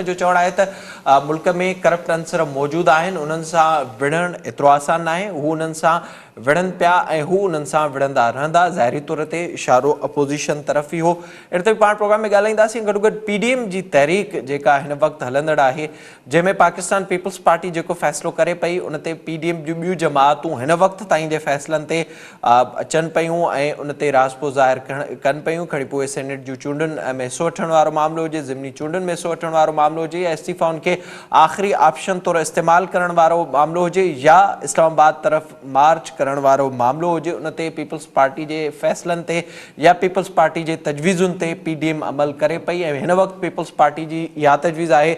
जो चवणु आहे त मुल्क में करप्ट अंसर मौजूदु आहिनि, उन्हनि सां विढ़णु एतिरो आसान न आहे। हू उन्हनि सां विढ़नि पिया ऐं हू उन्हनि सां विढ़ंदा रहंदा। ज़ाहिरी तौर ते इशारो अपोज़िशन तरफ़ ई हो। अहिड़े त पाण प्रोग्राम में ॻाल्हाईंदासीं। गॾो गॾु PDM जी तहरीक जेका हिन वक़्तु हलंदड़ आहे, जंहिंमें पाकिस्तान पीपल्स पार्टी जेको फ़ैसिलो करे पई, उन ते PDM जूं ॿियूं जमातूं हिन वक़्तु ताईं जे फ़ैसिलनि ते अचनि पियूं ऐं उन ते राज़पो ज़ाहिर कनि पियूं। खणी पोइ सेनेट जूं चूंडुनि में हिसो वठण वारो मामिलो हुजे, ज़िमनी चूंडुनि में हिसो वठण वारो मामिलो हुजे, या इस्तीफ़ाउनि खे आख़िरी ऑप्शन तौरु इस्तेमालु करण वारो मामिलो हुजे, या इस्लामाबाद तरफ़ मार्च करण वारो मामिलो हुजे, उन ते पीपल्स पार्टी जे फ़ैसिलनि ते या पीपल्स पार्टी जे तजवीज़ुनि ते PDM अमल करे पई। ऐं हिन वक़्तु पीपल्स पार्टी जी इहा तजवीज़ आहे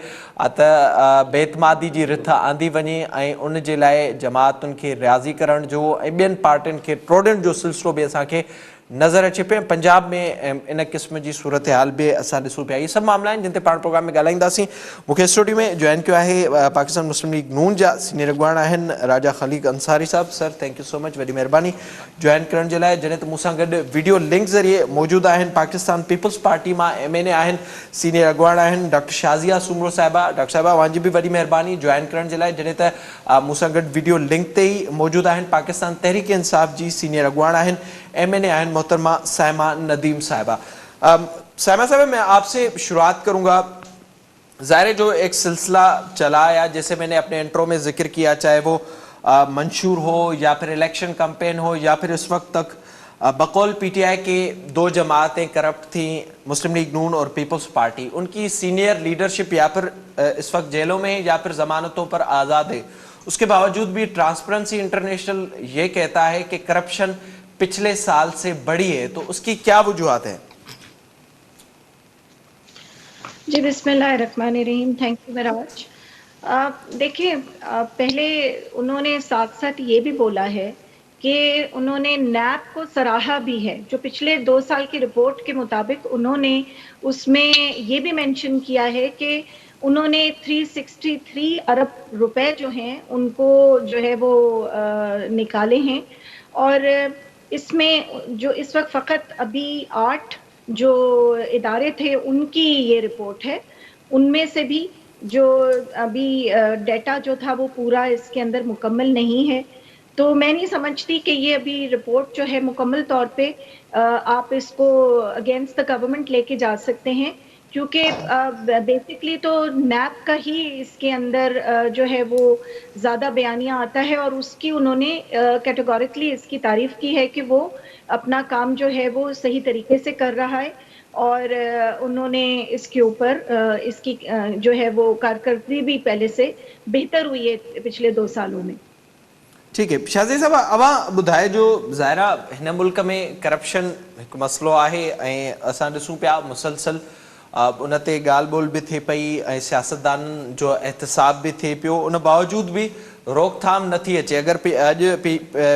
त बेतमादी जी रिथ आंदी वञे ऐं उन जे लाइ जमातुनि खे रियाज़ी करण जो ऐं ॿियनि पार्टियुनि खे टोड़ण जो सिलसिलो बि असांखे नज़र अचे पियो। पंजाब में इन क़िस्म जी सूरत हाल बि असां ॾिसूं पिया। इहे सभु मामला आहिनि जिन ते पाण प्रोग्राम में ॻाल्हाईंदासीं। मूंखे स्टूडियो में जॉइन कयो आहे पाकिस्तान मुस्लिम लीग नून जा सीनियर अॻवान आहिनि राजा ख़लीक अंसारी साहब। Sir, thank you so much, वॾी महिरबानी जॉइन करण जे लाइ। जॾहिं त मूंसां गॾु वीडियो लिंक ज़रिए मौजूदु आहिनि पाकिस्तान पीपल्स पार्टी मां MNA आहिनि, सीनियर अॻवान आहिनि डॉक्टर शाज़िया सूमरो साहिबा। डॉक्टर साहिबा, वांजी बि वॾी महिरबानी जॉइन करण जे लाइ। जॾहिं त मूंसां गॾु वीडियो लिंक ते ई मौजूदु आहिनि पाकिस्तान तहरीक इंसाफ़ जी सीनियर अॻवान आहिनि, MNA आहिनि, मोहतरमा साइमा नदीम साहिबा। साइमा साहब, मैं आपसे शुरुआत करूंगा। ज़ाहिर जो एक सिलसिला चला या जैसे मैंने अपने इंट्रो में जिक्र किया, चाहे वो मंशूर हो या फिर इलेक्शन कैंपेन हो या फिर इस वक्त तक बकौल PTI के 2 जमातें करप्ट थी, मुस्लिम लीग नून और पीपल्स पार्टी। उनकी सीनियर लीडरशिप या फिर इस वक्त जेलों में या फिर जमानतों पर आज़ाद है। उसके बावजूद भी ट्रांसपेरेंसी इंटरनेशनल ये कहता है कि करप्शन पिछले साल से बढ़ी है, तो उसकी क्या वजूहत है? जी, बिस्मिल्लाहिर्रहमानिर्रहीम। Thank U very much. देखिए, पहले उन्होंने साथ साथ ये भी बोला है कि उन्होंने NAB को सराहा भी है। जो पिछले 2 साल की रिपोर्ट के मुताबिक उन्होंने उसमें ये भी मेंशन किया है कि उन्होंने 363 अरब रुपए जो हैं उनको जो है वो निकाले हैं। और इसमें जो इस वक्त फ़कत अभी 8 जो इदारे थे उनकी ये रिपोर्ट है। उनमें से भी जो अभी डेटा जो था वो पूरा इसके अंदर मुकम्मल नहीं है। तो मैं नहीं समझती कि ये अभी रिपोर्ट जो है मुकम्मल तौर पे आप इसको अगेंस्ट द गवर्नमेंट लेके जा सकते हैं, क्योंकि बेसिकली तो NAB का ही इसके अंदर जो है वो ज़्यादा बयानिया आता है और उसकी उन्होंने कैटेगोरिकली इसकी तारीफ़ की है कि वो अपना काम जो है वो सही तरीके से कर रहा है और उन्होंने इसके ऊपर इसकी जो है वो कारकर्दगी भी पहले से बेहतर हुई है पिछले 2 सालों में। ठीक है शाज़ी साहब, अवां ॿुधाए जो ज़ाहिरा हिन मुल्क में करप्शन हिकु मसलो आहे ऐं असां ॾिसूं पिया मुसलसल उन ते ॻाल्हि ॿोल बि थिए पई ऐं सियासतदाननि जो एहतसाब बि थिए पियो। उन बावजूद बि रोकथाम नथी अचे। अगरि अॼु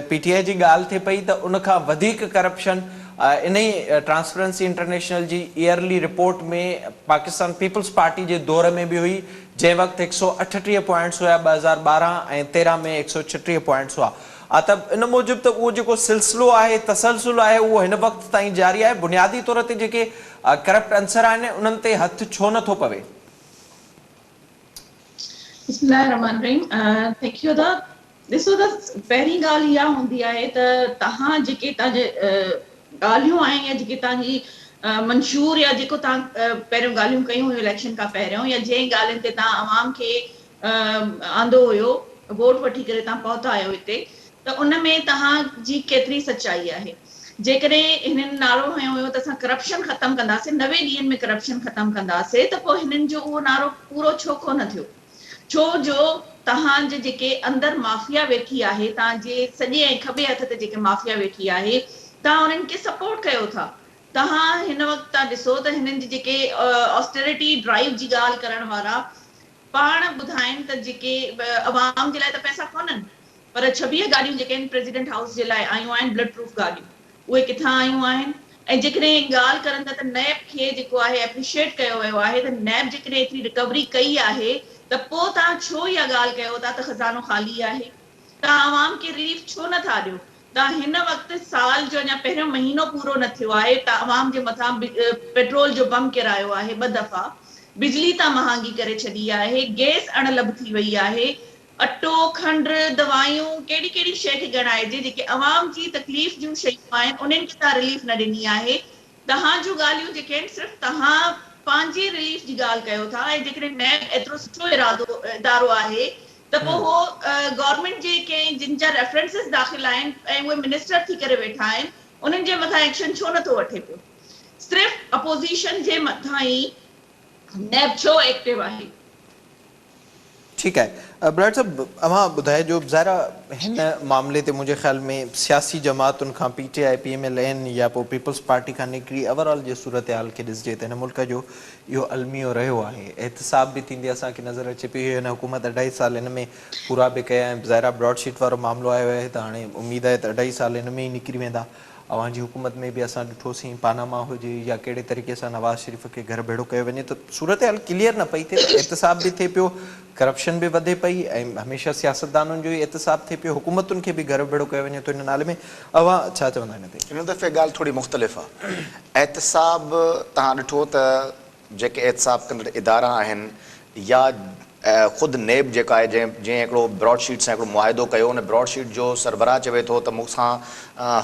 PTI जी ॻाल्हि थिए पई त उन खां वधीक करप्शन इन ई ट्रांसपेरेंसी इंटरनेशनल जी ईयरली रिपोर्ट में पाकिस्तान पीपल्स पार्टी जे दौर में भी हुई, जंहिं वक़्तु 138 पॉइंट्स हुआ 2012 ऐं 13 में 136 पॉइंट्स हुआ। त इन मूजिबि त उहो जेको सिलसिलो आहे, तसलसुल आहे, उहो हिन वक़्तु ताईं जारी आहे। बुनियादी तौर ते जेके करप्ट अंसर आहिनि उन्हनि ते हथु छो नथो पवे? बिस्मिल्लाहिर्रहमानिर्रहीम। Thank U. ॾिसो त पहिरीं ॻाल्हि इहा हूंदी आहे त तव्हां जेके तव्हांजे ॻाल्हियूं आहिनि या जेके तव्हांजी मंशूर या जेको तव्हां पहिरियों ॻाल्हियूं कयूं हुयूं इलेक्शन खां पहिरियों, या जंहिं ॻाल्हियुनि ते तव्हां आवाम खे आंदो हुयो, वोट वठी करे तव्हां पहुता आहियो हिते, त उन में तव्हांजी केतिरी सचाई आहे। जेकॾहिं हिननि नारो हयो हुयो त असां करप्शन ख़तमु कंदासीं, 90 ॾींहंनि में करप्शन ख़तमु कंदासीं, त पोइ हिननि जो उहो नारो पूरो छो कोन थियो? छो जो तव्हांजे जेके अंदरि माफ़िया वेठी आहे, तव्हांजे सॼे ऐं खॿे हथ ते जेके माफ़िया वेठी आहे, तव्हां उन्हनि खे सपोर्ट कयो था। तव्हां हिन वक़्तु तव्हां ॾिसो त हिननि जी जेके ऑस्टेरिटी ड्राइव जी ॻाल्हि करण वारा पाण ॿुधाइनि त जेके अवाम जे लाइ त पैसा कोन्हनि, पर 26 गाॾियूं जेके आहिनि प्रेसिडेंट हाउस जे लाइ आयूं आहिनि, ब्लड प्रूफ गाॾियूं, उहे किथां आयूं आहिनि? ऐं जेकॾहिं ॻाल्हि करनि था त NAB खे जेको आहे एप्रिशिएट कयो वियो आहे, त NAB जेकॾहिं एतिरी रिकवरी कई आहे त पोइ तव्हां छो इहा ॻाल्हि कयो था त ख़ज़ानो ख़ाली आहे? तव्हां आवाम खे रिलीफ छो नथा ॾियो? तव्हां हिन वक़्तु साल जो अञा पहिरियों महीनो पूरो न थियो आहे त अवाम जे मथां पेट्रोल जो बम किरायो आहे 2 दफ़ा, बिजली तां महांगी करे छॾी आहे, गैस अणलभ थी वई आहे, अटो खंड दवायूं कहिड़ी कहिड़ी शइ खे ॻणाइजे जेके अवाम जी तकलीफ़ जूं शयूं आहिनि उन्हनि खे तव्हां रिलीफ न ॾिनी आहे। तव्हां जूं ॻाल्हियूं जेके आहिनि सिर्फ़ु तव्हां पंहिंजी रिलीफ जी ॻाल्हि कयो था, ऐं जेकॾहिं नैब एतिरो सुठो इदारो आहे त पोइ हो गवर्नमेंट जे कंहिं जिन जा रेफरेंसिस दाख़िल आहिनि ऐं उहे मिनिस्टर थी करे वेठा आहिनि उन्हनि जे मथां एक्शन छो नथो वठे पियो? सिर्फ़ु अपोज़िशन जे मथां ई नैब छो एक्टिव आहे? ठीकु आहे बराड़ साहब, अवां ॿुधाए जो ज़ाहिर हिन मामले ते मुंहिंजे ख़्याल में सियासी जमातुनि खां PTI PMLN या पोइ पीपल्स पार्टी खां निकिरी ओवरऑल जे सूरत हाल खे ॾिसिजे त हिन मुल्क जो इहो अलमियो रहियो आहे। एहतिसाब बि थींदी असांखे नज़र अचे पई, हिन हुकूमत 2.5 साल हिन में पूरा बि कया ऐं ज़ाहिर ब्रॉडशीट वारो मामिलो आयो आहे त हाणे उमेद आहे त 2.5 साल हिन में ई निकिरी वेंदा। अवां जी हुकूमत में बि असां ॾिठोसीं पानामा हुजे या कहिड़े तरीक़े सां नवाज़ शरीफ़ खे घर भेड़ो कयो वञे त सूरत हाल क्लियर न पई थिए, एहतिसाब बि थिए पियो, करप्शन बि वधे पई ऐं हमेशह सियासतदाननि जो ई एहतिसाब थिए पियो, हुकूमतुनि खे बि घर भेड़ो कयो वञे थो हिन नाले में। अवां छा चवंदा हिन ते? हिन दफ़े ॻाल्हि थोरी मुख़्तलिफ़ आहे। एहतिसाब तव्हां ॾिठो त जेके एहतिसाब कंदड़ इदारा आहिनि या ख़ुदि नेब जेका आहे जंहिं हिकिड़ो ब्रॉडशीट सां हिकिड़ो मुआहिदो कयो, उन ब्रॉडशीट जो सरबराह चवे थो त मूंसां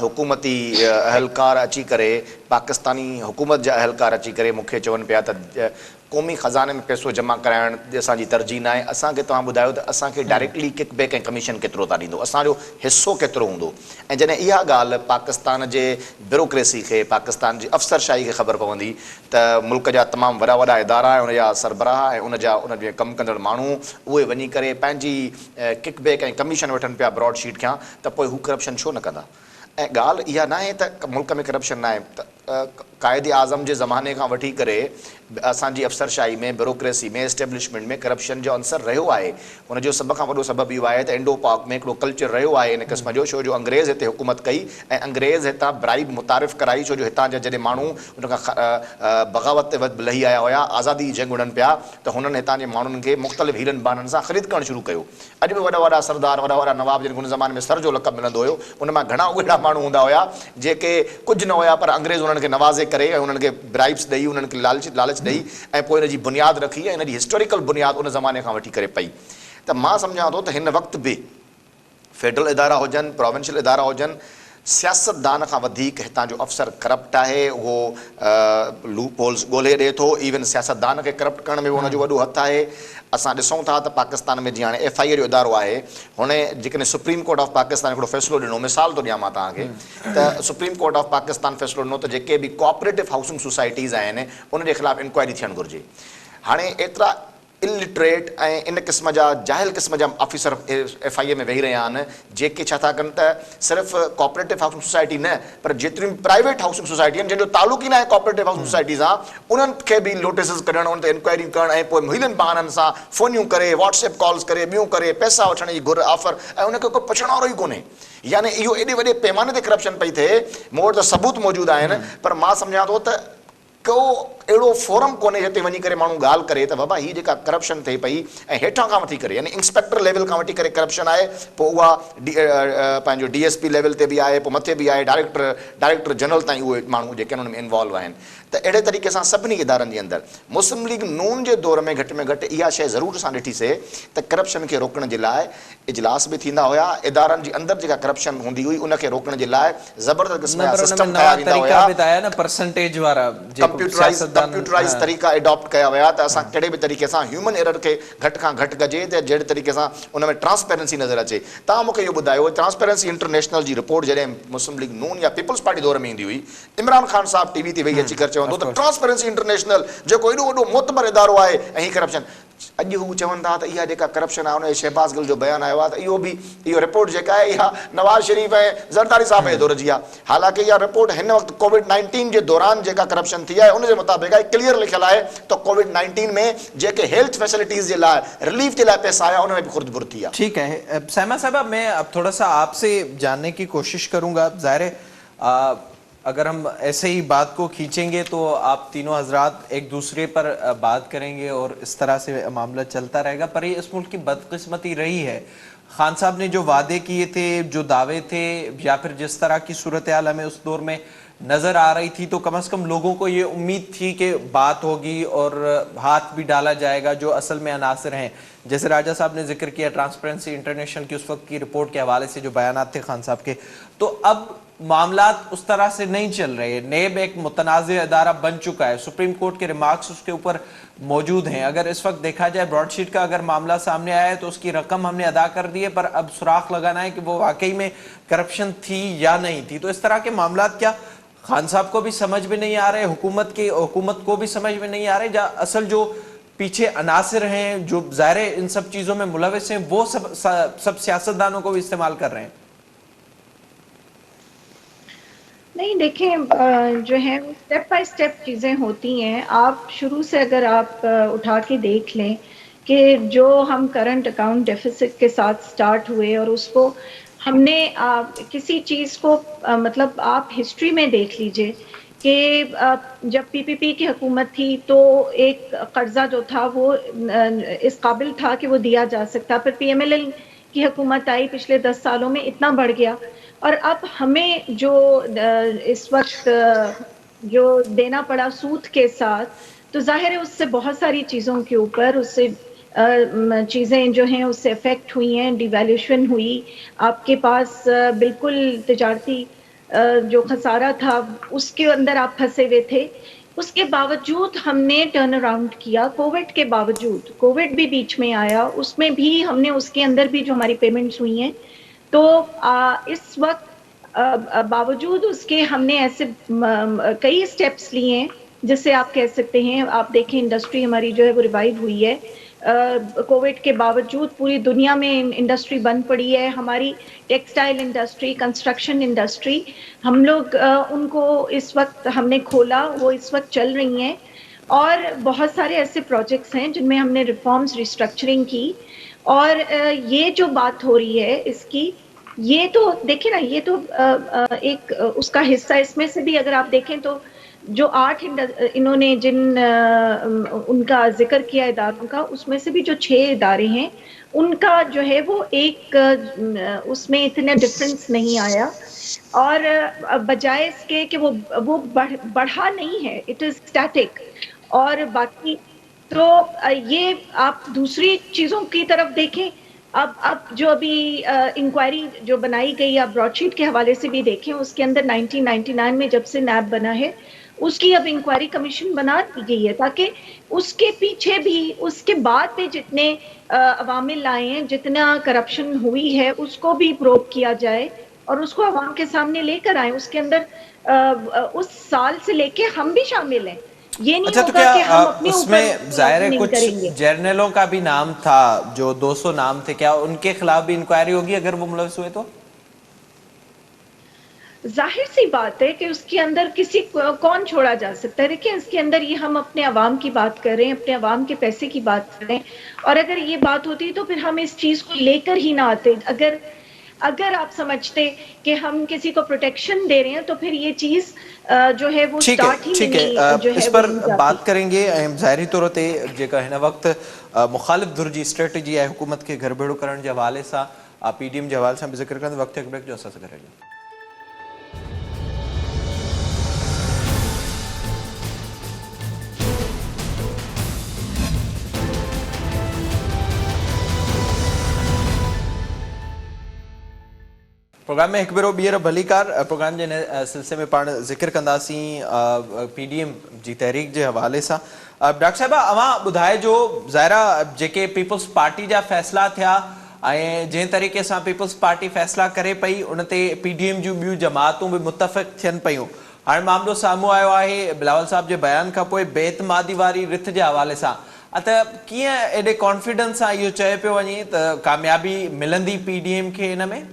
हुकूमती अहलकार अची करे, पाकिस्तानी हुकूमत जा अहलकार अची करे मूंखे चवनि पिया त क़ौमी ख़ज़ाने में पैसो जमा कराइण असांजी तरजीह न आहे, असांखे तव्हां ॿुधायो त असांखे डायरेक्टली किक बैक ऐं कमीशन केतिरो था ॾींदो, असांजो हिसो केतिरो हूंदो। ऐं जॾहिं इहा ॻाल्हि पाकिस्तान जे ब्यूरोक्रेसी खे, पाकिस्तान जी अफ़सरशाही खे ख़बर पवंदी त मुल्क जा तमामु वॾा वॾा इदारा ऐं उनजा सरबराह ऐं उनजे कमु कंदड़ माण्हू उहे वञी करे पंहिंजी किक बैक ऐं कमीशन वठनि पिया ब्रॉडशीट खां, त पोइ हू करप्शन छो न कंदा? ऐं ॻाल्हि इहा न आहे त मुल्क में करप्शन न आहे, त क़ाइद आज़म जे ज़माने खां वठी करे असांजी अफ़सरशाही में, ब्यूरोक्रेसी में, एस्टेब्लिशमेंट में करप्शन जो अंसर रहियो आहे। हुनजो सभ खां वॾो सबबु इहो आहे त इंडो पाक में हिकिड़ो कल्चर रहियो आहे इन क़िस्म जो, छो जो अंग्रेज़ हिते हुकूमत कई ऐं अंग्रेज़ हितां ब्राइब मुतारिफ़ कराई, छो जो हितां जा जॾहिं माण्हू उन खां बग़ावत ते लही आया हुया, आज़ादी जी जंग उड़नि पिया, त हुननि हितां जे माण्हुनि खे मुख़्तलिफ़ हीरनि बहाननि सां ख़रीद करणु शुरू कयो। अॼु बि वॾा वॾा सरदार, वॾा वॾा नवाब जिन उन ज़माने में सर जो लक़ब मिलंदो हुयो, उन मां घणा उहे माण्हू हूंदा हुया जेके कुझु न हुया पर अंग्रेज़ उन्हनि खे नवाज़े करे ऐं उन्हनि खे ब्राइब्स ॾेई, उन्हनि खे लालच ॾेई ऐं पोइ हिन जी बुनियादु रखी ऐं हिन जी हिस्टोरिकल बुनियादु उन ज़माने खां वठी करे पई। त मां सम्झां थो त हिन वक़्तु बि फेडरल इदारा हुजनि, प्रोविंशियल इदारा हुजनि, सियासतदान खां वधीक हितां जो अफ़सर करप्ट आहे, उहो लूप होल्स ॻोल्हे ॾिए थो, इवन सियासतदान खे करप्ट करण में बि हुनजो वॾो हथु आहे। असां ॾिसूं था त पाकिस्तान में जीअं हाणे FIA जो इदारो आहे, हुन जेकॾहिं सुप्रीम कोर्ट ऑफ पाकिस्तान हिकिड़ो फ़ैसिलो ॾिनो, मिसाल थो ॾियां मां तव्हांखे, त सुप्रीम कोर्ट ऑफ पाकिस्तान फ़ैसिलो ॾिनो त जेके बि कोऑपरेटिव हाउसिंग सोसाइटीज़ आहिनि उनजे ख़िलाफ़ु इंक्वायरी थियणु घुरिजे। हाणे एतिरा इलिटरेट ऐं इन क़िस्म जा जाहिल क़िस्म जा ऑफिसर FIA में वेही रहिया आहिनि जेके छा था कनि त सिर्फ़ु कोऑपरेटिव हाउसिंग सोसाइटी न पर जेतिरियूं प्राइवेट हाउसिंग सोसाइटी आहिनि जंहिंजो तालुक़ ई न आहे कोऑपरेटिव हाउसिंग सोसाइटीज़ सां, उन्हनि खे बि नोटिसिस कढणु, उन ते इंक्वायरी करणु ऐं पोइ मुहिलनि बहाननि सां फ़ोनियूं करे, व्हाट्सएप कॉल्स करे, ॿियूं करे, पैसा वठण जी घुर ऑफर, ऐं उनखे कोई पुछण वारो ई कोन्हे। यानी इहो एॾे वॾे पैमाने ते करप्शन पई थिए, मूं वटि त सबूत मौजूदु आहिनि, पर मां सम्झां थो त को अहिड़ो फोरम कोन्हे जिते वञी करे माण्हू ॻाल्हि करे त बाबा हीअ जेका करप्शन थिए पई ऐं हेठां खां वठी करे, यानी इंस्पेक्टर लेवल खां वठी करे करप्शन आहे, पोइ उहा पंहिंजो DSP लेवल ते बि आहे, पोइ मथे बि आहे, डायरेक्टर जनरल ताईं उहे माण्हू जेके हुन में इन्वॉल्व आहिनि। त अहिड़े तरीक़े सां सभिनी इदारनि जे अंदरि मुस्लिम लीग नून जे दौर में घटि इहा शइ ज़रूरु असां ॾिठीसीं त करप्शन खे रोकण जे लाइ इजलास बि थींदा हुया, इदारनि जे अंदरि जेका करप्शन हूंदी हुई उनखे रोकण जे लाइ ज़बरदस्त क़िस्म जा सिस्टम ठाहिया वेंदा हुया, कंप्यूटराइज़ तरीक़ा एडॉप्ट कया विया त असां कहिड़े बि तरीक़े सां ह्यूमन एरर खे घटि खां घटि कजे त जहिड़े तरीक़े सां उन में ट्रांसपेरेंसी नज़र अचे। तव्हां मूंखे इहो ॿुधायो, ट्रांसपेरेंसी इंटरनेशनल जी रिपोर्ट जॾहिं मुस्लिम लीग नून या पीपल्स पार्टी दौर में ईंदी हुई, इमरान ख़ान साहब TV ते वेही अची करे चवंदो त ट्रांसपेरेंसी इंटरनेशनल जेको एॾो वॾो मोतबर इदारो आहे ऐं हीअ करप्शन, अॼु हू चवनि था त इहा जेका करप्शन आहे उन शहबाज़ गिल जो बयानु आयो आहे त इहो रिपोर्ट जेका आहे इहा नवाज़ शरीफ़ ऐं ज़रदारी साहब जे दौर जी आहे। हालांकि इहा रिपोर्ट हिन वक़्तु कोविड-19 जे दौरान जेका करप्शन थी आहे उनजे मुताबिक़ आहे, क्लियर लिखियलु आहे त कोविड-19 में जेके हेल्थ फैसिलिटीज़ जे लाइ रिलीफ जे लाइ पैसा आया उनमें बि खुर्द-बुर्द थी आहे। ठीक है साइमा साहबा, मैं अब थोड़ा सा आपसे जानने की कोशिश करूंगा। ज़ाहिर है अगर हम ऐसे ही बात को खींचेंगे तो आप तीनों हजरात एक दूसरे पर बात करेंगे और इस तरह से मामला चलता रहेगा, पर ये इस मुल्क की बदकिस्मती रही है। खान साहब ने जो वादे किए थे, जो दावे थे, या फिर जिस तरह की सूरत हाल हमें उस दौर में नजर आ रही थी, तो कम से कम लोगों को ये उम्मीद थी कि बात होगी और हाथ भी डाला जाएगा जो असल में अनासर हैं। जैसे राजा साहब ने जिक्र किया ट्रांसपेरेंसी इंटरनेशनल की उस वक्त की रिपोर्ट के हवाले से जो बयानात थे खान साहब के, तो अब मामलात उस तरह से नहीं चल रहे। नेब एक मुतनाज़ अदारा बन चुका है, सुप्रीम कोर्ट के रिमार्क्स उसके ऊपर मौजूद हैं। अगर इस वक्त देखा जाए ब्रॉडशीट का अगर मामला सामने आया है तो उसकी रकम हमने अदा कर दी है, पर अब सुराख लगाना है कि वो वाकई में करप्शन थी या नहीं थी। तो इस तरह के मामलात क्या खान साहब को भी समझ में नहीं आ रहे, हुकूमत को भी समझ में नहीं आ रहे, असल जो पीछे अनासिर हैं जो ज़ाहिर इन सब चीज़ों में मुलविस हैं वो सब सियासतदानों को भी इस्तेमाल कर रहे हैं? नहीं, देखें, जो है स्टेप बाय स्टेप चीज़ें होती हैं। आप शुरू से अगर आप उठा के देख लें कि जो हम करंट अकाउंट डेफिसिट के साथ स्टार्ट हुए और उसको हमने किसी चीज़ को मतलब आप हिस्ट्री में देख लीजिए कि जब पीपीपी की हुकूमत थी तो एक कर्जा जो था वो इस काबिल था कि वो दिया जा सकता, पर पीएमएलएल की हुकूमत आई, पिछले 10 सालों में इतना बढ़ गया और अब हमें जो इस वक्त जो देना पड़ा सूद के साथ, तो जाहिर है उससे बहुत सारी चीज़ों के ऊपर उससे चीज़ें जो हैं उससे अफेक्ट हुई हैं, डिवैल्यूएशन हुई। आपके पास बिल्कुल तिजारती जो खसारा था उसके अंदर आप फंसे हुए थे। उसके बावजूद हमने टर्न अराउंड किया, कोविड के बावजूद। कोविड भी बीच में आया, उसमें भी हमने उसके अंदर भी जो हमारी पेमेंट्स हुई हैं, तो इस वक्त बावजूद उसके हमने ऐसे कई स्टेप्स लिए हैं जिससे आप कह सकते हैं, आप देखें इंडस्ट्री हमारी जो है वो रिवाइव हुई है। कोविड के बावजूद पूरी दुनिया में इंडस्ट्री बंद पड़ी है, हमारी टेक्सटाइल इंडस्ट्री, कंस्ट्रक्शन इंडस्ट्री, हम लोग उनको इस वक्त हमने खोला, वो इस वक्त चल रही हैं। और बहुत सारे ऐसे प्रोजेक्ट्स हैं जिनमें हमने रिफॉर्म्स, रिस्ट्रक्चरिंग की। और ये जो बात हो रही है इसकी, ये तो देखिए ना, ये तो एक उसका हिस्सा, इसमें से भी अगर आप देखें तो जो 8 इन्होंने जिन उनका जिक्र किया इदारों का, उसमें से भी जो 6 इदारे हैं उनका जो है वो एक उसमें इतना डिफरेंस नहीं आया। और बजाय इसके कि वो बढ़ा नहीं है, इट इज स्टैटिक। और बाकी तो ये आप दूसरी चीज़ों की तरफ देखें, अब जो अभी इंक्वायरी जो बनाई गई, आप ब्रॉडशीट के हवाले से भी देखें, उसके अंदर 1999 में जब से नैब बना है उसकी अब इंक्वायरी कमीशन बना दी गई है ताकि उसके पीछे भी, उसके बाद भी जितने अवामिल आए हैं, जितना करप्शन हुई है उसको भी प्रोब किया जाए और उसको अवाम के सामने लेकर आए। उसके अंदर उस साल से लेके हम भी शामिल हैं। ये नहीं तो होगा क्या कि हम अपने उसमें जाहिर है नहीं कुछ करेंगे। जर्नलों का भी नाम था, जो 200 नाम थे, क्या उनके खिलाफ भी इंक्वायरी होगी अगर वो मुलविस हुए तो? जाहिर सी बात है कि उसके अंदर किसी कौन छोड़ा जा सकता है। देखिए, इसके अंदर ये हम अपने अवाम की बात कर रहे हैं, अपने अवाम के पैसे की बात कर रहे हैं, और अगर ये बात होती तो फिर हम इस चीज को लेकर ही ना आते। अगर आप समझते कि हम किसी को प्रोटेक्शन दे रहे हैं तो फिर ये चीज जो है वो स्टार्ट ही नहीं जो है इस पर बात करेंगे। ज़ाहिरी तौर ते जेका हिन वक्त मुखालिफ धुर जी स्ट्रेटजी है हुकूमत के घर भेड़ो करण जे हवाले सां, पीडीएम जे हवाले सां भी ज़िक्र कंदे। वक्त हिकु ब्रेक जो असां सां गॾु रहिजो। प्रोग्राम में हिकु भेरो ॿीहर भलीकार प्रोग्राम जे सिलसिले में पाण ज़िक्र कंदासीं पीडीएम जी तहरीक जे हवाले सां। डॉक्टर साहिबा, अवां ॿुधाए जो ज़ाहिरा जेके पीपल्स पार्टी जा फ़ैसिला थिया ऐं जंहिं तरीक़े सां पीपल्स पार्टी फ़ैसिला करे पई उन ते पीडीएम जूं ॿियूं जमातूं बि मुतफ़िक़ थियनि पियूं। हाणे मामिलो साम्हूं आयो आहे बिलावल साहब जे बयान खां पोइ बेइतमादी वारी रिथ जे हवाले सां। त कीअं एॾे कॉन्फिडेंस सां इहो चयो पियो वञे त कामयाबी मिलंदी पीडीएम खे हिन में?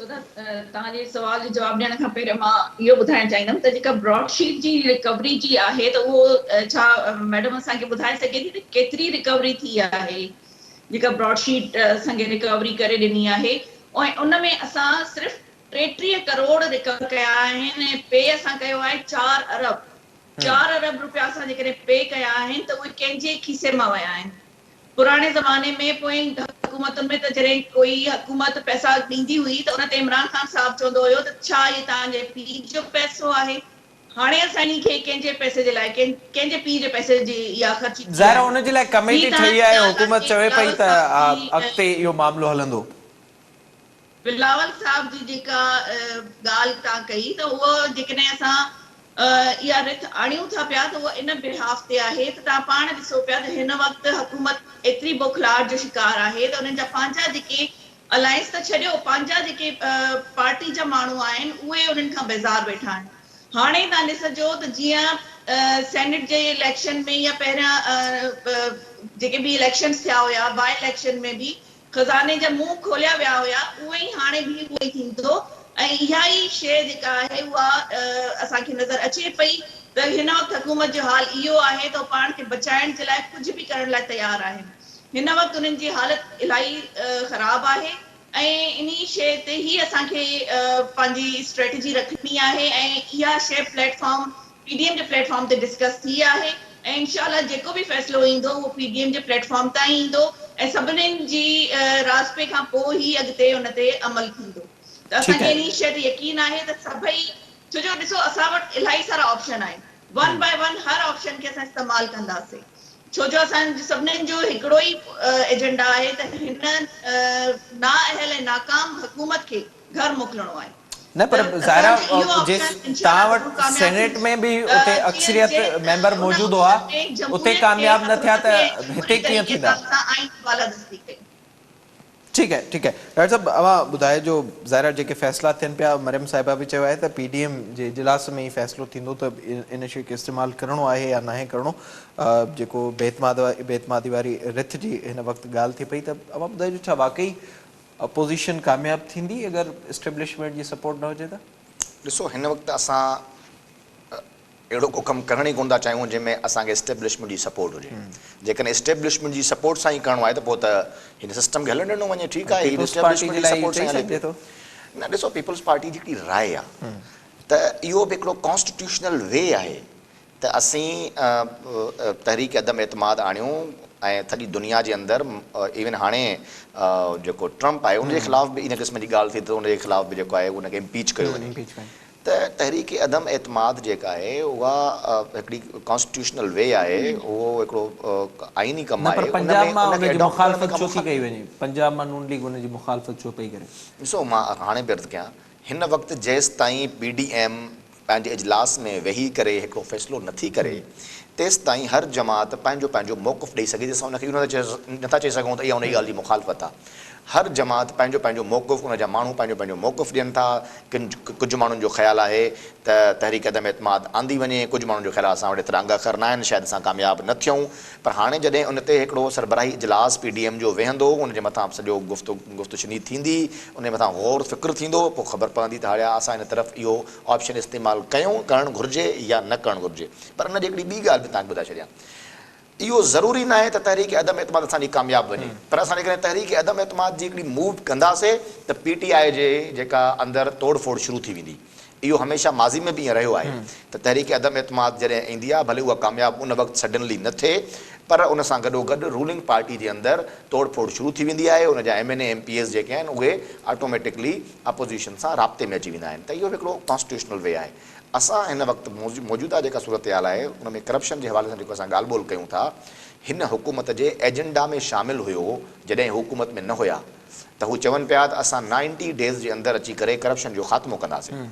तव्हांजे सवाल जो जवाब ॾियण खां पहिरियों मां इहो ॿुधाइण चाहींदमि त जेका ब्रॉडशीट जी रिकवरी जी आहे त उहो छा मैडम असांखे ॿुधाए सघे थी त केतिरी रिकवरी थी आहे जेका ब्रॉडशीट असांखे रिकवरी करे ॾिनी आहे। ऐं उन में असां सिर्फ़ु 33 करोड़ रिकवर कया आहिनि ऐं पे असां कयो आहे 4 अरब रुपया असां जेकॾहिं पे कया आहिनि त उहे कंहिंजे खीसे मां विया आहिनि। पुराणे ज़माने में पोइ हुकूमतुनि में त जॾहिं कोई हुकूमत पैसा ॾींदी हुई त उन ते इमरान ख़ान साहब चवंदो हुयो त छा इहे तव्हांजे पीउ जो पैसो आहे? हाणे असां इन खे कंहिंजे पैसे जे लाइ कंहिंजे पीउ जे पैसे जी इहा ख़र्ची थी ज़ाहिर आहे। उन जे लाइ कमेटी ठही आहे, हुकूमत चवे पई त अॻिते इहो मामिलो हलंदो। बिलावल साहब जी जेका ॻाल्हि तव्हां कई त उहो जेकॾहिं असां इहा रिथ आणियूं था पिया त उहा इन बिहाफ ते आहे त तव्हां पाण ॾिसो पिया त हिन वक़्तु हुकूमत एतिरी बुखलाहट जो शिकार आहे त उन्हनि जा पंहिंजा जेके अलायंस त छॾियो, पंहिंजा जेके पार्टी जा माण्हू आहिनि उहे उन्हनि खां बेज़ार वेठा आहिनि। हाणे तव्हां ॾिसजो त जीअं सेनेट जे इलेक्शन में या पहिरियां जेके बि इलेक्शन्स थिया हुया, बाय इलेक्शन में बि खज़ाने जा मुंहुं खोलिया विया हुया, उहे ई हाणे बि उहो ई थींदो। ऐं इहा ई शइ जेका आहे उहा असांखे नज़र अचे पई त हिन वक़्तु हुकूमत जो हाल इहो आहे त पाण खे बचाइण जे लाइ कुझु बि करण लाइ तयारु आहिनि। हिन वक़्तु उन्हनि जी हालत इलाही ख़राबु आहे ऐं इन शइ ते ई असांखे पंहिंजी स्ट्रेटजी रखणी आहे ऐं इहा शइ प्लेटफॉर्म पीडीएम जे प्लेटफॉर्म ते डिस्कस थी आहे ऐं इंशाअल्लाह जेको बि फ़ैसिलो ईंदो उहो पीडीएम जे प्लेटफॉर्म तां ईंदो ऐं सभिनीनि जी रास्ते खां पोइ ई अॻिते उन ते अमल थींदो। त असांखे इन शइ ते यकीन आहे त सभई, छो जो ॾिसो असां वटि इलाही सारा ऑप्शन आहिनि, वन बाय वन हर ऑप्शन खे असां इस्तेमालु कंदासीं, छो जो असां सभिनीनि जो हिकिड़ो ई एजेंडा आहे त हिन नाअहल ऐं नाकाम हुकूमत खे घर मोकिलणो आहे। न पर ज़ाहिरा तव्हां वटि सेनेट में बि उते अक्सरियत मेंबर मौजूदु हुआ, उते कामयाब न थिया त हिते कीअं थींदा? ठीक है डॉक्टर साहब अवां ॿुधाए जो ज़ाहिरा जेके फ़ैसिला थियनि पिया, मरियम साहिबा बि चयो आहे त पीडीएम जे इजलास में ई फ़ैसिलो थींदो त इन शइ खे इस्तेमालु करिणो आहे या नाहे करिणो। जेको बेतमादी वारी रिथ जी हिन वक़्तु ॻाल्हि थी पई, त अवां ॿुधाइजो छा वाकई अपोज़िशन कामयाबु थींदी अगरि इस्टेब्लिशमेंट जी सपोर्ट न हुजे त? ॾिसो हिन वक़्तु असां अहिड़ो को कमु करण ई कोन था चाहियूं जंहिंमें असांखे इस्टेब्लिशमेंट जी सपोर्ट हुजे। जेकॾहिं इस्टेब्लिशमेंट जी सपोर्ट सां ई करिणो आहे त पोइ त हिन सिस्टम खे हलणु ॾियणो वञे, ठीकु आहे। न ॾिसो पीपल्स पार्टी जी हिकिड़ी राय आहे त इहो बि हिकिड़ो कॉन्स्टिट्यूशनल वे आहे त असीं तहरीक अदम एतमाद आणियूं ऐं सॼी दुनिया जे अंदरि इवन हाणे जेको ट्रम्प आहे उनजे ख़िलाफ़ बि इन क़िस्म जी ॻाल्हि थी त उनजे ख़िलाफ़ बि जेको आहे उनखे इम्पीच कयो वञे। त तहरीक अदम एतमाद जेका आहे उहा हिकिड़ी कॉन्स्टिट्यूशनल वे आहे, उहो हिकिड़ो आइनी कमु आहे। पंजाब मां नून लीग उनजी मुखालफ़त छो पई करे? ॾिसो मां हाणे बि अर्ज़ु कयां, हिन वक़्तु जेसि ताईं पीडीएम पंहिंजे इजलास में वेही करे हिकिड़ो फ़ैसिलो नथी करे तेसि ताईं हर जमात पंहिंजो पंहिंजो मौक़िफ़ ॾेई सघे, जंहिंसां उनखे नथा चई सघूं त इहा उन ॻाल्हि जी मुखालफ़त आहे। हर जमात पंहिंजो पंहिंजो मौक़िफ़, उन जा माण्हू पंहिंजो पंहिंजो मौक़िफ़ ॾियनि था। कुझु माण्हुनि जो ख़्यालु आहे त तहरीक अदम एतमाद आंदी वञे, कुझु माण्हुनि जो ख़्यालु आहे असां वटि एतिरा अंग अखर न आहिनि, शायदि असां कामयाबु न थियूं। पर हाणे जॾहिं उन ते हिकिड़ो सरबराही इजलास पीडीएम जो वेहंदो, उनजे मथां सॼो गुफ़्तशनी थींदी, उनजे मथां गौर फ़िक्र थींदो, पोइ ख़बर पवंदी त हाणे असां हिन तरफ़ इहो ऑप्शन इस्तेमालु करणु घुरिजे या न करणु घुरिजे। पर उन जी हिकिड़ी ॿी ॻाल्हि बि तव्हांखे ॿुधाए छॾियां, इहो ज़रूरी न आहे त तहरीक अदम एतमाद असांजी कामयाबु वञे, पर असां जेकॾहिं तहरीक अदम एतमाद जी हिकिड़ी मूव कंदासीं त पीटीआई जे जेका अंदरि तोड़ फोड़ शुरू थी वेंदी। इहो हमेशह माज़ी में बि ईअं रहियो आहे त तहरीक अदम एतमाद जॾहिं ईंदी आहे, भले उहा कामयाबु उन वक़्तु सडनली न थिए, पर उन सां गॾोगॾु रूलिंग पार्टी जे अंदरि तोड़ फोड़ शुरू थी वेंदी आहे। उन जा MNA MPs जेके आहिनि उहे ऑटोमेटिकली अपोज़िशन सां राब्ते में अची वेंदा आहिनि। त इहो हिकिड़ो कॉन्स्टिट्यूशनल वे आहे। असां हिन वक़्तु मौजूदा जेका सूरत हाल आहे उन में करप्शन जे हवाले सां जेको असां ॻाल्हि ॿोल कयूं था, हिन हुकूमत जे एजेंडा में शामिलु हुयो। जॾहिं हुकूमत में न हुया त हू चवनि पिया त असां 90 डेज़ जे अंदरि अची करे करप्शन जो ख़ात्मो कंदासीं।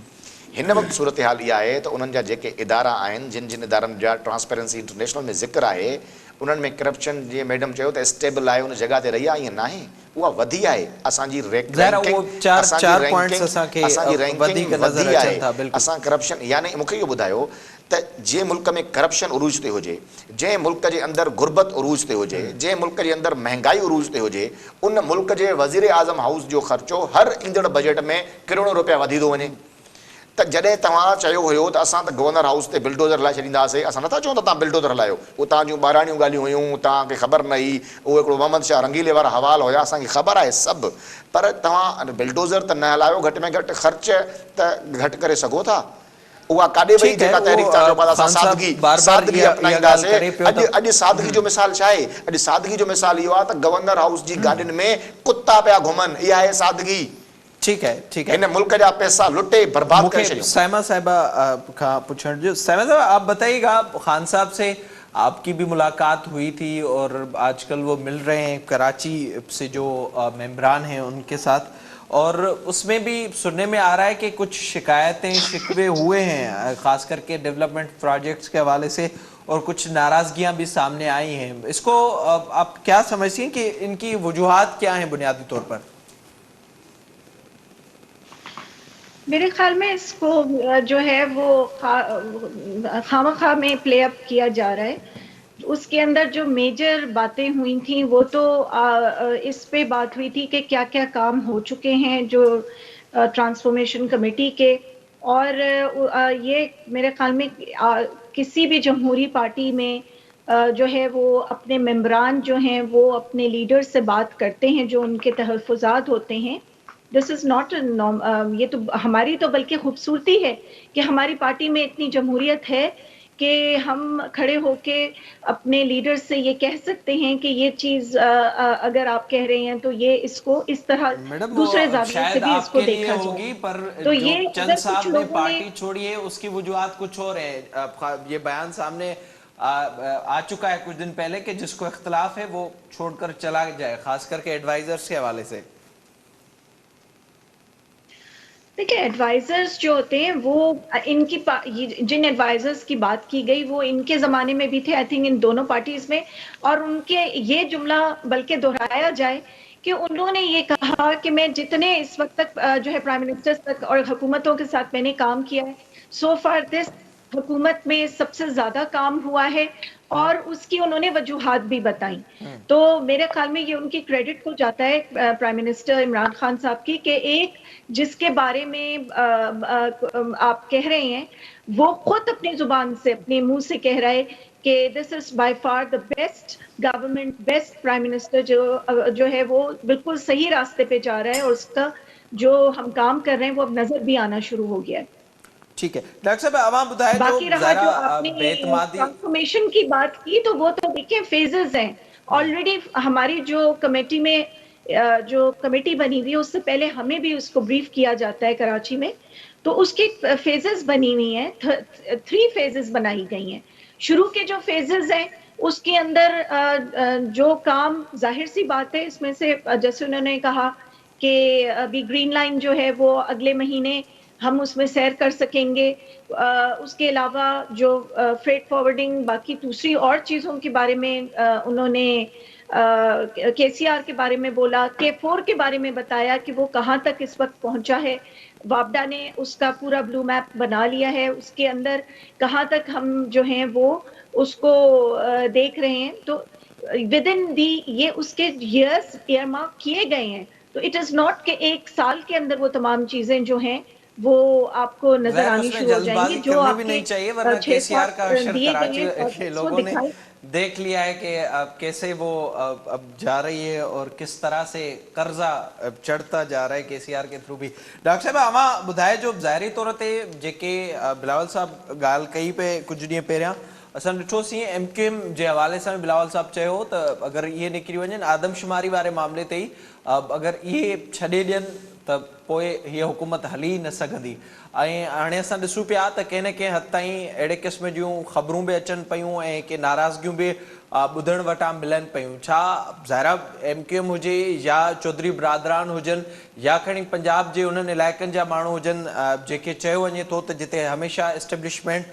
हिन वक़्तु सूरत हाल इहा आहे त उन्हनि जा जेके इदारा आहिनि, जिन इदारनि जा ट्रांसपेरेंसी इंटरनेशनल में ज़िक्र आहे, उन्हनि में करप्शन जीअं मैडम चयो त स्टेबल आहे, उन जॻह ते रही आहे, ईअं न आहे, उहा वधी आहे। असांजी असां करप्शन, यानी मूंखे इहो ॿुधायो त जंहिं मुल्क में करप्शन उरूज ते हुजे, जंहिं मुल्क जे अंदरि गुरबत उरूज ते हुजे, जंहिं मुल्क जे अंदरि महांगाई उरूज ते हुजे, उन मुल्क जे वज़ीर आज़म हाउस जो ख़र्चो हर ईंदड़ बजट में करोड़ों रुपया वधी थो वञे। त जॾहिं तव्हां चयो हुयो त असां त गवर्नर हाउस ते बिल्डोज़र हलाए छॾींदासीं, असां नथा चऊं त तव्हां बिल्डोज़र हलायो, उहो तव्हां जूं ॿाराणियूं ॻाल्हियूं हुयूं, तव्हांखे ख़बर न हुई, उहो हिकिड़ो मोहम्मद शाह रंगीले वारा हवाल हुया, असांखे ख़बर आहे सभु। पर तव्हां बिल्डोज़र त न हलायो, घटि में घटि ख़र्च त घटि करे सघो था। उहा काॾे वई ठीकु आहे, जेका तहरीक तव्हां चओ पिया असां ख़ान साहब सादगी बार-बार सादगी इहा अपनाईंदासीं। ॻाल्हि करे पियो त अॼु सादगी जो मिसाल छा आहे? अॼु सादगी जो मिसाल इहो आहे त गवर्नर हाउस जी गाॾियुनि में कुता पिया घुमनि, इहा आहे सादगी। ठीक है इन मुल्क जा पैसा लुटे बर्बाद करे मुझे छॾियूं। साइमा साहिबा का पूछण जो, साइमा साहब आप बताइएगा, खान साहब से आपकी भी मुलाकात हुई थी और आजकल वो मिल रहे हैं कराची से जो मेंबरान हैं उनके साथ, और उसमें भी सुनने में आ रहा है कि कुछ शिकायतें शिकवे हुए हैं खास करके डेवलपमेंट प्रोजेक्ट्स के हवाले से, और कुछ नाराजगियां भी सामने आई हैं। इसको आप क्या समझती हैं कि इनकी वजूहात क्या हैं बुनियादी तौर पर? मेरे ख्याल में इसको जो है वो खामखा में प्ले अप किया जा रहा है। उसके अंदर जो मेजर बातें हुई थी वो तो इस पे बात हुई थी कि क्या क्या काम हो चुके हैं जो ट्रांसफॉर्मेशन कमेटी के, और ये मेरे ख्याल में किसी भी जमहूरी पार्टी में जो है वो अपने मेंबरान जो हैं वो अपने लीडर से बात करते हैं जो उनके तहफ़्फ़ुज़ात होते हैं। दिस इज़ नॉट ये तो हमारी तो बल्कि खूबसूरती है कि हमारी पार्टी में इतनी जमहूरियत है कि हम खड़े होके अपने लीडर से ये कह सकते हैं कि ये चीज़ अगर आप कह रहे हैं तो ये इसको इस तरह मैडम दूसरे जाविये से शायद भी इसको आपके लिए देखा होगी, जाए। पर तो जो ये चंद अगर साहब कुछ ने लोगों ने पार्टी छोड़ी है उसकी वजूहात कुछ और है। ये बयान सामने आ चुका है कुछ दिन पहले कि जिसको इख्तलाफ है वो छोड़कर चला जाए, खास करके एडवाइजर्स के हवाले से। देखिए, एडवाइजर्स जो होते हैं वो जिन एडवाइजर्स की बात की गई वो इनके ज़माने में भी थे, आई थिंक इन दोनों पार्टीज़ में, और उनके ये जुमला बल्कि दोहराया जाए कि उन्होंने ये कहा कि मैं जितने इस वक्त तक जो है प्राइम मिनिस्टर तक और हुकूमतों के साथ मैंने काम किया है, सो फार दिस हुकूमत में सबसे ज़्यादा काम हुआ है, और उसकी उन्होंने वजूहात भी बताई। तो मेरे ख्याल में ये उनकी क्रेडिट को जाता है प्राइम मिनिस्टर इमरान खान साहब की कि एक जिसके बारे में आप कह रहे हैं वो खुद अपनी जुबान से अपने मुंह से कह रहा है कि this is by far the best government, best prime minister, जो है वो बिल्कुल सही रास्ते पे जा रहा है, और उसका जो हम काम कर रहे हैं वो अब नजर भी आना शुरू हो गया है। ठीक है डॉक्टर साहब, अब आप बताएं बाकी रहा जो आपने बेतमादी ट्रांसफॉर्मेशन की बात की तो वो तो देखिए फेजेस हैं। ऑलरेडी हमारी जो कमेटी में जो कमेटी बनी हुई है उससे पहले हमें भी उसको ब्रीफ किया जाता है कराची में, तो उसकी फेजेस बनी हुई हैं, 3 फेजेस बनाई गई हैं। शुरू के जो फेजेस हैं उसके अंदर जो काम, जाहिर सी बात है इसमें से जैसे उन्होंने कहा कि अभी ग्रीन लाइन जो है वो अगले महीने हम उसमें सैर कर सकेंगे। उसके अलावा जो फ्रेट फॉरवर्डिंग, बाकी दूसरी और चीज़ों के बारे में उन्होंने केसीआर के बारे में बोला, K4 के बारे में बताया कि वो कहाँ तक इस वक्त पहुंचा है। वापडा ने उसका पूरा ब्लू मैप बना लिया है, उसके अंदर कहाँ तक हम जो हैं वो उसको देख रहे हैं। तो विद इन दी ये उसके ईयर्स एयरमार्क किए गए हैं, तो इट इज़ नॉट कि एक साल के अंदर वो तमाम चीज़ें जो हैं वो आपको नजर आनी शुरू हो जाएंगी। जो भी नहीं चाहिए, वरना केसीआर का अशर कराची के लोगों ने देख लिया है कि कैसे वो अब जा रही है और किस तरह से कर्जा चढ़ता जा रहा है केसीआर के थ्रू भी। डॉक्टर साहब अमा ॿुधाए जो ज़ाहिरी तौर ते जेके बिलावल साहब ॻाल्हि कई पे कुछ ॾींहं पहिरियां असां ॾिठोसीं MQM जे हवाले सां बिलावल साहब चयो त अगरि इहे निकिरी वञनि आदमशुमारी वारे मामले ते ई अगरि इहे छॾे ॾियनि त पोइ हीअ हुकूमत हली न सघंदी। ऐं हाणे असां ॾिसूं पिया त कंहिं न कंहिं हद ताईं अहिड़े क़िस्म जूं ख़बरूं बि अचनि पियूं ऐं के नाराज़गियूं बि ॿुधण वटां मिलनि पियूं। छा ज़ाहिरा MQM हुजे या चौधरी बिरादरान हुजनि या खणी पंजाब जे उन्हनि इलाइक़नि जा माण्हू हुजनि जेके चयो वञे थो त जिते हमेशह एस्टेब्लिशमेंट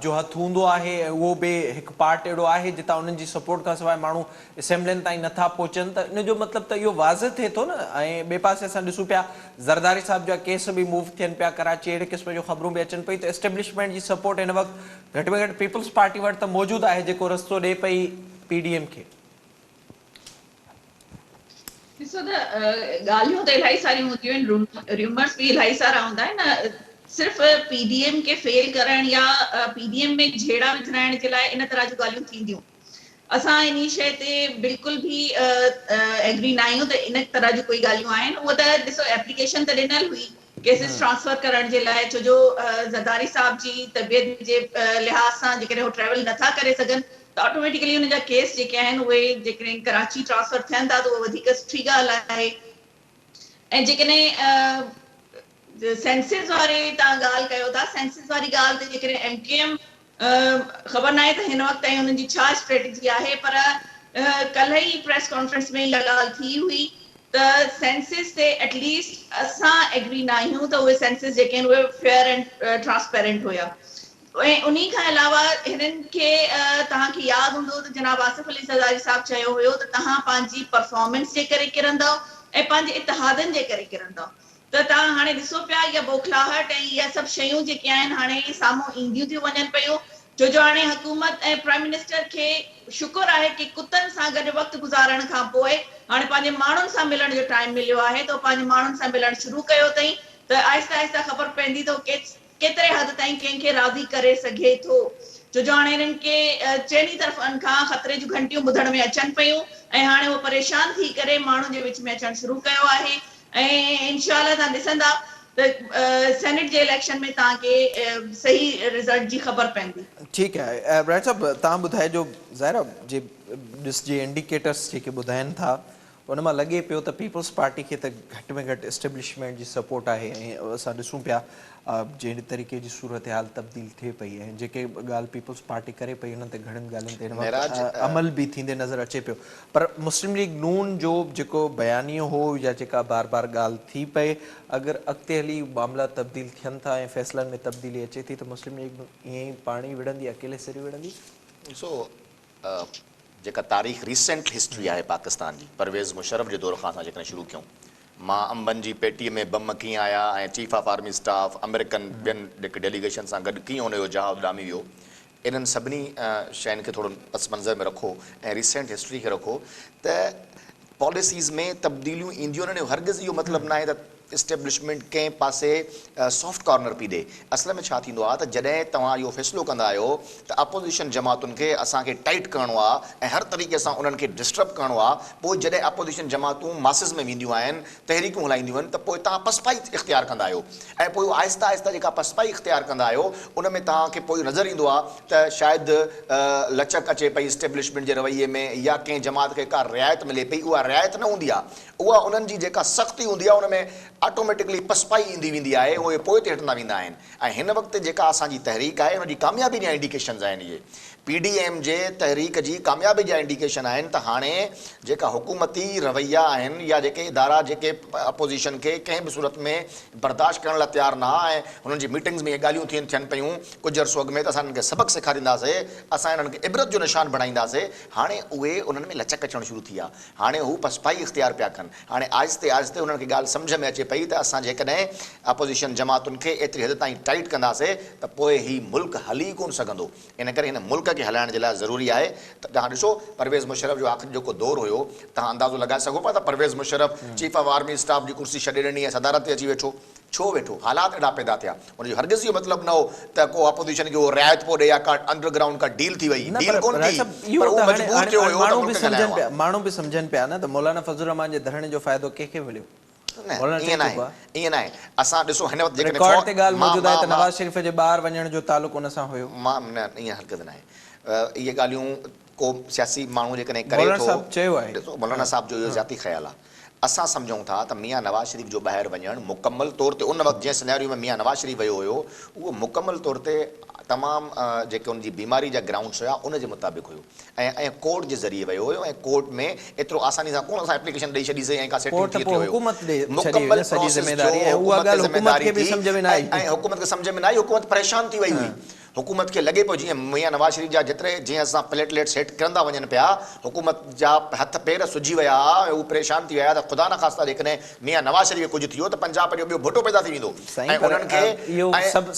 जो हथ हूंदो आहे, उहो बि हिकु पार्ट अहिड़ो आहे जितां उन्हनि जी सपोर्ट खां सवाइ माण्हू असेंबलियुनि ताईं नथा पहुचनि, त इन जो मतिलबु त इहो वाज़िह थिए थो न। ऐं ॿिए पासे असां ॾिसूं पिया ज़रदारी साहिब जा केस बि मूव थियनि पिया कराची, अहिड़े क़िस्म जूं ख़बरूं बि अचनि पई त एस्टेब्लिशमेंट जी सपोर्ट हिन वक़्तु घटि में घटि पीपल्स पार्टी वटि त मौजूदु आहे जेको रस्तो ॾिए पई PDM खे। ॾिसो त ॻाल्हियूं त इलाही सारियूं हूंदियूं आहिनि, रूमर्स बि इलाही सारा हूंदा आहिनि। सिर्फ़ PDM के फेल करण या PDM में झेड़ा विझराइण जे लाइ इन तरह जूं ॻाल्हियूं थींदियूं। असां इन शइ ते बिल्कुल भी एग्री न आहियूं त इन तरह जी कोई ॻाल्हियूं आहिनि। उहो त ॾिसो एप्लीकेशन त ॾिनल हुई, केसिस ट्रांसफर करण जे लाइ, छो जो ज़रदारी साहब जी तबियत जे लिहाज़ सां जेकॾहिं उहे ट्रेवल नथा करे सघनि त ऑटोमेटिकली उन जा केस जेके आहिनि उहे जेकॾहिं कराची ट्रांसफर थियनि था त उहा वधीक सुठी ॻाल्हि आहे। ऐं जेकॾहिं सेंसिस वारे तव्हां ॻाल्हि कयो था, सेंसिस वारी ॻाल्हि ते जेकॾहिं MKM ख़बर न आहे त हिन वक़्तु ताईं हुननि जी छा स्ट्रेटेजी आहे, पर कल्ह ई प्रेस कॉन्फ्रेंस में इहा ॻाल्हि थी हुई त सेंसिस ते एटलीस्ट असां एग्री न आहियूं त उहे सेंसिस जेके आहिनि उहे फेयर एंड ट्रांसपेरेंट हुया। ऐं उन खां अलावा हिननि खे तव्हांखे यादि हूंदो त जनाब आसिफ अली ज़रदारी साहब चयो हुयो त तव्हां पंहिंजी परफॉर्मेंस जे करे किरंदव ऐं पंहिंजे इतिहादनि जे करे किरंदव। त तव्हां हाणे ॾिसो पिया इहा बौखलाहट ऐं इहा सभु शयूं जेके आहिनि हाणे साम्हूं ईंदियूं थियूं वञनि पियूं, छो जो हाणे हुकूमत ऐं प्राइम मिनिस्टर खे शुक्र आहे कि कुतनि सां गॾु वक़्तु गुज़ारण खां पोइ हाणे पंहिंजे माण्हुनि सां मिलण जो टाइम मिलियो आहे त पंहिंजे माण्हुनि सां मिलणु शुरू कयो अथई, त आहिस्ता आहिस्ता ख़बर पवंदी त केतिरे हद ताईं कंहिंखे राज़ी करे सघे थो। छो जो हाणे हिननि खे चइनी तरफ़नि खां ख़तरे जूं घंटियूं ॿुधण में अचनि पियूं ऐं हाणे उहो परेशान थी करे माण्हुनि जे विच में अचणु शुरू कयो आहे। ऐं इंशाअल्लाह तव्हां ॾिसंदा त सेनेट जे इलेक्शन में तव्हांखे सही रिज़ल्ट जी ख़बर पवंदी। ठीकु आहे राइट साहब, तव्हां ॿुधाइजो ज़ाहिरा जे ॾिसजे इंडिकेटर्स जेके ॿुधाइनि था उन मां लॻे पियो त पीपल्स पार्टी खे त घटि में घटि एस्टेब्लिशमेंट जी सपोर्ट आहे ऐं असां ॾिसूं पिया जहिड़े तरीक़े जी सूरत हाल तब्दील थिए पई ऐं जेके ॻाल्हि पीपल्स पार्टी करे पई हुन ते घणनि ॻाल्हियुनि ते हिन वक़्तु अमल बि थींदे नज़र अचे पियो। पर मुस्लिम लीग नून जो जेको बयानियो हो या जेका बार बार ॻाल्हि थी पए, अगरि अॻिते हली मामला तब्दील थियनि था ऐं फ़ैसिलनि में तब्दीली अचे थी त मुस्लिम लीग ईअं ई पाणी विढ़ंदी, अकेले सिरी विढ़ंदी? ॾिसो जेका तारीख़ रीसेंट हिस्ट्री आहे पाकिस्तान जी, परवेज़ मुशर्रफ जे दौर खां असां जेकॾहिं शुरू कयूं, मां अंबनि जी पेटीअ में बम कीअं आया ऐं chief of army staff American ॿियनि जेके डेलीगेशन सां गॾु कीअं हुनजो जहाज़ उॾामी वियो, इन्हनि सभिनी शयुनि खे थोरो पस मंज़र में रखो ऐं रीसेंट हिस्ट्री खे रखो त पॉलिसीज़ में तब्दीलियूं ईंदियूं आहिनि। हरगिज़ इहो मतिलबु न आहे त इस्टेब्लिशमेंट कंहिं पासे सॉफ्ट कॉर्नर पई ॾे। असल में छा थींदो आहे त जॾहिं तव्हां इहो फ़ैसिलो कंदा आहियो त अपोज़िशन जमातुनि खे असांखे टाइट करिणो आहे ऐं हर तरीक़े सां उन्हनि खे डिस्टर्ब करिणो आहे, पोइ जॾहिं अपोज़िशन जमातूं मासिस में वेंदियूं आहिनि, तहरीकूं हलाईंदियूं आहिनि, त पोइ तव्हां पसपाई इख़्तियार कंदा आहियो ऐं पोइ आहिस्ता आहिस्ता जेका पसपाई इख़्तियार कंदा आहियो उन में तव्हांखे पोइ नज़र ईंदो आहे त शायदि लचक अचे पई इस्टेब्लिशमेंट जे रवैये में या कंहिं जमात खे का रिआयत मिले पई। उहा रिआयत न हूंदी आहे, उहा उन्हनि जी जेका सख़्ती हूंदी आहे उन में ऑटोमेटिकली पसपाई ईंदी वेंदी आहे, उहे पोइ ते हटंदा वेंदा आहिनि। ऐं हिन वक़्तु जेका असांजी तहरीक आहे उनजी कामयाबी जा इंडिकेशन्स आहिनि। इहे PDM जे तहरीक जी कामयाबी जा इंडिकेशन आहिनि त हाणे जेका हुकूमती रवैया आहिनि या जेके इदारा जेके अपोज़िशन खे कंहिं बि सूरत में बर्दाश्त करण लाइ तयारु न आहे, ऐं हुननि जी मीटिंग्स में इहे ॻाल्हियूं थियनि पियूं कुझु अर्सो अॻु में त असां हिननि खे सबक़ु सेखारींदासीं, असां हिननि खे इबरत जो निशान बणाईंदासीं। हाणे उहे उन्हनि में लचक अचणु शुरू थी आहे, हाणे हू पसपाई इख़्तियार पिया कनि। हाणे आहिस्ते आहिस्ते उन्हनि खे ॻाल्हि सम्झ में अचे पई त असां जेकॾहिं अपोज़िशन जमातुनि खे एतिरी हद ताईं टाइट कंदासीं त पोइ ही मुल्क हली कोन सघंदो। इन करे हिन मुल्क खे हलाइण जे लाइ ज़रूरी आहे त तव्हां ॾिसो परवेज़ मुशर्रफ जो आख़िरी जेको दौर हुयो, तव्हां अंदाज़ो लॻाए सघो पिया त Pervez Musharraf chief of army staff जी कुर्सी छॾे ॾिनी ऐं सदारत ते अची वेठो। छो वेठो? हालात एॾा पैदा थिया। उनजो हरगिज़ इहो मतिलबु न हो त को अपोज़िशन खे उहो रिआयत पोइ ॾे या का अंडरग्राउंड का डील थी वई, डील कोन थी, पर उहो मजबूर थियो हुयो त मुल्क खे हलाइणो आहे। माण्हू बि सम्झनि पिया न त मौलाना फज़लुर रहमान जे धरणे जो फ़ाइदो कंहिंखे मिलियो? ईअं न आहे। असां ॾिसो हिन वक़्तु रिकॉर्ड ते ॻाल्हि मौजूदु आहे त नवाज़ शरीफ़ जे ॿाहिरि वञण जो तालुक़ु उन सां हुयो। मां न, ईअं हरगिज़ न आहे। इहे ॻाल्हियूं को सियासी माण्हू जेकॾहिं करे थो, ॾिसो मौलाना साहिब जो इहो ज़ाती ख़्यालु आहे। असां सम्झूं था त मियां नवाज़ शरीफ़ जो ॿाहिरि वञणु मुकमल तौर ते उन वक़्तु जंहिं सिनेरियो में मियां नवाज़ शरीफ़ वियो हुयो उहो मुकमल तौर ते तमामु जेके उनजी बीमारी जा ग्राउंड्स हुया उन जे मुताबिक़ हुयो ऐं कोर्ट जे ज़रिए वियो हुयो ऐं कोर्ट में एतिरो आसानी सां कोन असां एप्लीकेशन ॾेई छॾीसीं ऐं का सेटिंग थी वियो। मुकमल ज़िमेदारी ऐं हुकूमत खे सम्झ में न आई, हुकूमत परेशान थी वई हुई। हुकूमत खे लॻे पियो जीअं मियां नवाज़ शरीफ़ जा जेतिरे जीअं असां प्लेटलेट्स हेठि किरंदा वञनि पिया, हुकूमत जा हथ पेर सुजी विया ऐं हू परेशान थी विया त ख़ुदा न ख़ास्ता जेकॾहिं मियां नवाज़ शरीफ़ कुझु थियो त पंजाब जो ॿियो भुटो पैदा थी वेंदो। ऐं उन्हनि खे इहो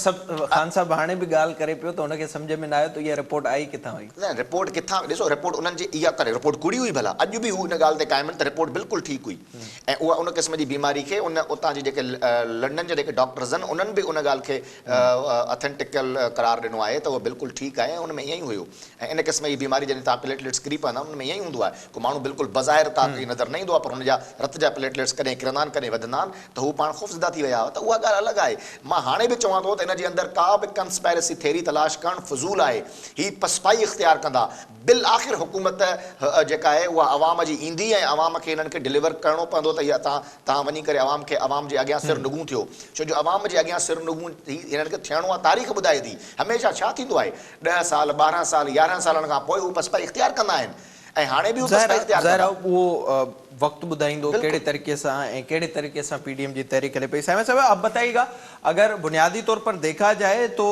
सभु ख़ान साहब हाणे बि ॻाल्हि करे पियो त हुनखे सम्झ में न आयो त इहा रिपोर्ट आई किथां हुई? न, रिपोर्ट किथां? ॾिसो रिपोर्ट उन्हनि जी इहा करे रिपोर्ट कुड़ी हुई भला, अॼु बि हू हिन ॻाल्हि ते क़ाइम आहिनि त रिपोर्ट बिल्कुलु ठीकु हुई ऐं उहा उन क़िस्म जी बीमारी खे उन उतां जी जेके लंडन जा जेके डॉक्टर्स आहिनि उन्हनि बि उन ॻाल्हि खे ऑथेंटिकल करार ॾिनो आहे त उहो बिल्कुलु ठीकु आहे, उन में ईअं ई हुयो। ऐं इन क़िस्म जी बीमारी जॾहिं तव्हां प्लेटलेट्स किरी पवंदा उन में ईअं ई हूंदो आहे, को माण्हू बिल्कुलु बज़ाहिर तव्हांखे नज़र न ईंदो आहे, पर हुनजा रत जा प्लेटलेट्स कॾहिं किरंदा आहिनि कॾहिं वधंदा आहिनि त हू पाण ख़ौफ़ज़दा थी विया हुआ। त उहा ॻाल्हि अलॻि आहे। मां हाणे बि चवां थो त इन जे अंदरि का बि कंस्पायरेसी थेरी तलाश करणु फज़ूल आहे। ही पसपाई इख़्तियार कंदा। बिल आख़िर हुकूमत जेका आहे उहा अवाम जी ईंदी ऐं अवाम खे हिननि खे डिलीवर करिणो पवंदो त इहा तव्हां वञी करे अवाम जे अॻियां सिर नुगूं थियो। छो जो अवाम जे अॻियां सिर नुगूं हिननि खे थियणो आहे। तारीख़ ॿुधाए थी हमेशह छा थींदो आहे, 10 साल 12 साल 11 सालनि खां पोइ हू पसपाई इख़्तियार कंदा आहिनि ऐं हाणे बि हू पसपाई इख़्तियार कंदा। वो वक्त बुधाइंदो केड़े तरीके से केड़े तरीके से पीडीएम जी तैयारी करे पई। साहब अब बताइएगा, अगर बुनियादी तौर पर देखा जाए तो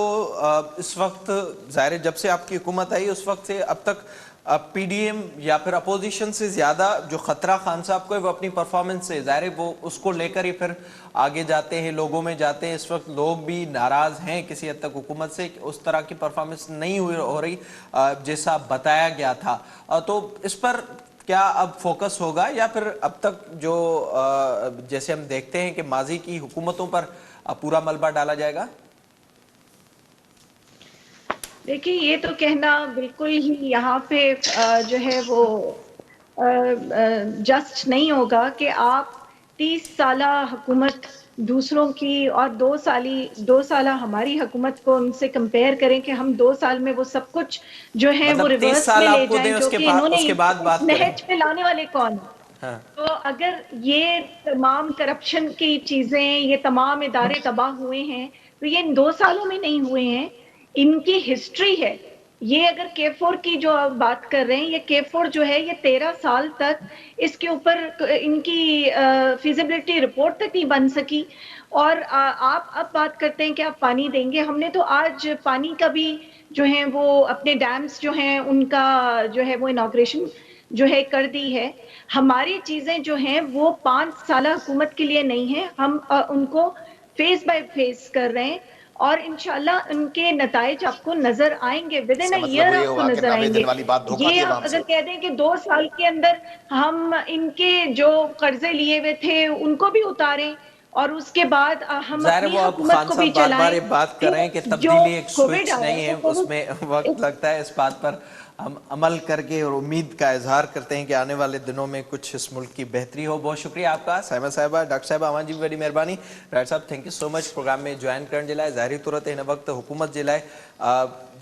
इस वक्त ज़ाहिर जब से आपकी हुकूमत आई उस वक्त से अब तक पीडीएम या फिर अपोजिशन से ज़्यादा जो ख़तरा खान साहब को है वो अपनी परफॉर्मेंस से, ज़ाहिर वो उसको लेकर ही फिर आगे जाते हैं, लोगों में जाते हैं। इस वक्त लोग भी नाराज़ हैं किसी हद तक हुकूमत से, उस तरह की परफॉर्मेंस नहीं हो रही जैसा बताया गया था। तो इस पर क्या अब फोकस होगा या फिर अब तक जो जैसे हम देखते हैं कि माजी की हुकूमतों पर पूरा मलबा डाला जाएगा? देखिए, ये तो कहना बिल्कुल ही यहाँ पे जो है वो जस्ट नहीं होगा कि आप 30 साला हुकूमत दूसरों की और 2 साला हमारी हुकूमत को उनसे कंपेयर करें कि हम 2 साल में वो सब कुछ जो है वो मतलब 30 रिवर्स साल में ले आपको दें, जाएं, जो कि इन्होंने उसके बाद बात करें। नहज पे लाने वाले कौन है? हाँ। तो अगर ये तमाम करप्शन की चीजें, ये तमाम इदारे तबाह हुए हैं तो ये इन 2 सालों में नहीं हुए हैं, इनकी हिस्ट्री है। ये अगर K4 की जो आप बात कर रहे हैं, ये K4 जो है ये 13 साल तक इसके ऊपर इनकी फिजिबिलिटी रिपोर्ट तक नहीं बन सकी। और आप अब बात करते हैं कि आप पानी देंगे। हमने तो आज पानी का भी जो है वो अपने डैम्स जो हैं उनका जो है वो इनॉग्रेशन जो है कर दी है। हमारी चीजें जो हैं वो 5 साला हुकूमत के लिए नहीं है, हम उनको फेज बाय फेज कर रहे हैं और इंशाल्लाह उनके नताइज आपको नजर आएंगे, विद इन अ ईयर आपको नजर आएंगे। ये आप अगर कह दें कि 2 साल के अंदर हम इनके जो कर्जे लिए हुए थे उनको भी उतारें और उसके बाद हम अपनी हुकूमत को भी चलाएं। बार बात कर रहे हैं कि तब्दीली एक स्विच नहीं है, उसमें वक्त लगता है। इस बात पर हम अमल करके और उम्मीद का इजहार करते हैं कि आने वाले दिनों में कुछ इस मुल्क की बेहतरी हो। बहुत शुक्रिया आपका साहिबा साहिबा, डॉक्टर साहिबा अवां जी भी वॾी महिरबानी। राइट साहब, thank you so much programme join ज्वाइन करण जे लाइ। ज़ाहिरी तौर ते हिन वक़्तु हुकूमत जे लाइ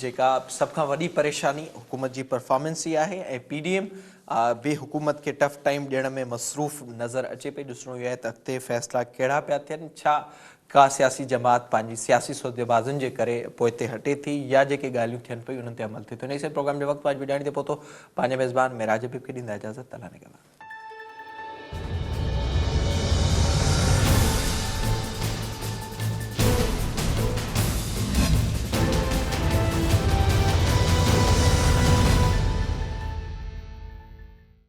जेका सभ खां वॾी परेशानी हुकूमत जी परफॉर्मेंस ही आहे ऐं पीडीएम बे हुकूमत के टफ टाइम ॾियण में मसरूफ़ नज़र अचे पई। ॾिसणो इहो आहे त अॻिते फ़ैसिला कहिड़ा पिया थियनि, छा का सियासी जमात पंहिंजी सियासी सौदेबाज़नि जे करे पोइ ते हटे थी या जेके ॻाल्हियूं थियनि पियूं उन्हनि ते अमल थिए थो। इन से प्रोग्राम जे वक़्तु आज विॼाइण ते पहुतो। पंहिंजे मेज़बान मेराज हबीब खे ॾींदा इजाज़त। अल्लाह ने